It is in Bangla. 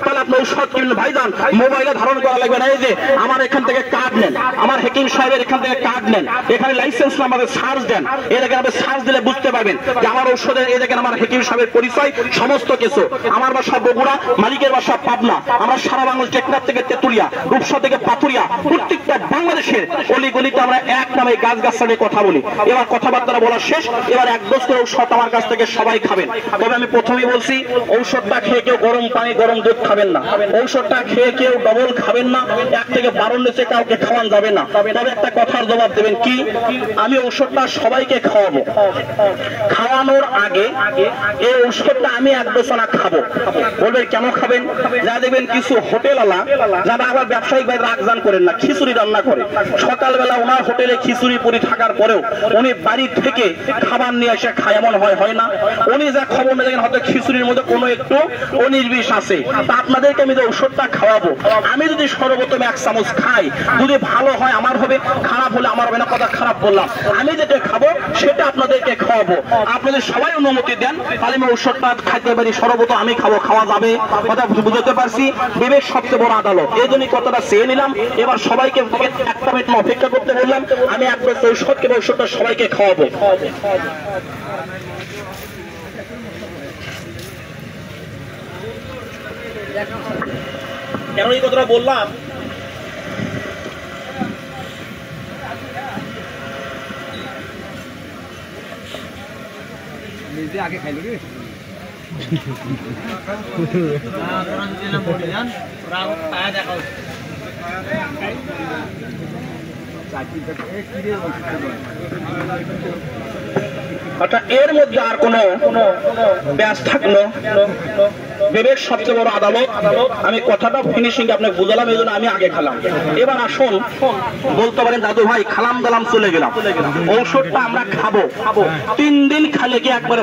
তাহলে আপনি ঔষধ কিনবেন ভাইজান, মোবাইলে ধারণ করা লাগবে না। এই যে আমার এখান থেকে কার্ড নেন, আমার হাকিম সাহেবের এখান থেকে কার্ড নেন, এখানে লাইসেন্স নাম্বারে সার্চ দেন, এই দেখেন আপনি সার্চ দিলে বুঝতে পারবেন যে আমার ঔষধের, এই দেখেন আমার হাকিম সাহেবের পরিচয় সমস্ত কিছু। আমার বাসা বগুড়া, মালিকের বাসা পাবনা, আমরা সারা বাংলাদেশ টেকনাফ থেকে তেতুলিয়া, রূপসা থেকে পাথুরিয়া, প্রত্যেকটা বাংলাদেশের অলিগলিতে আমরা এক নামে গাছ গাছালি কথা বলি। এবার কথাবার্তা বলা শেষ, এবার এক ডোজ করে ঔষধ আমার কাছ থেকে সবাই খাবেন। তবে আমি প্রথমেই বলছি, ঔষধটা খেয়ে কেউ গরম পানি গরম দুধ খাবেন না, ঔষধটা খেয়ে কেউ ডবল খাবেন না, 1 থেকে 12 নিচে কাউকে খাওয়ান যাবে না। তবে একটা কথার জবাব দেবেন কি, আমি ঔষধটা সবাইকে খাওয়াবো, খাওয়ানোর আগে এই ঔষধটা আমি 1 ডোজ না খাবো। বলবেন কেন খাবেন? যা দেখবেন কিছু হোটেলওয়ালা যারা আবার ব্যবসায়িক ভাই রাগজান করেন না, খিচুড়ি রান্না করে, সকালবেলা ওনার হোটেলে খিচুড়ি পুরি থাকার পরেও উনি বাড়ি থেকে খাবার নিয়ে এসে খায়, এমন হয় না? উনি যা খবর নিয়ে দেখেন হয়তো খিচুড়ির মধ্যে কোনো একটু অনির্বিষ আছে। তা আপনাদেরকে আমি যে ঔষধটা খাওয়াবো, আমি যদি সর্বপ্রথম 1 চামচ খাই, যদি ভালো হয় আমার হবে, খারাপ হলে আমার হবে না। কথা খারাপ বললাম, আমি যেটা খাবো সেটা আপনাদেরকে খাওয়াবো। আপনাদের সবাই অনুমতি দেন, তাহলে আমি ঔষধটা খাইতে পারি। সর্বপ্রথম আমি খাবো, খাওয়া যাবে? কথা বুঝতে পারছি? বিবেক সবচেয়ে বড় আদালত, এই জন্যই কথাটা চেয়ে নিলাম। এবার সবাইকে 1 মিনিট অপেক্ষা করতে বললাম, আমি একবার ঔষধটা সবাইকে খাওয়াবো। কেন এই কথাটা বললাম? আগে খাইলি রে এর মধ্যে আর কোন ব্যাস থাকলো? বিবেক সবচেয়ে বড় আদালত, আমি কথাটা ফিনিশিং আপনাকে বুঝালাম, এই জন্য আমি আগে খেলাম। এবার আসুন, বলতে পারেন দাদু ভাই খালাম দালাম চলে গেলাম, ঔষধটা আমরা খাবো, 3 দিন খালে কি একবারে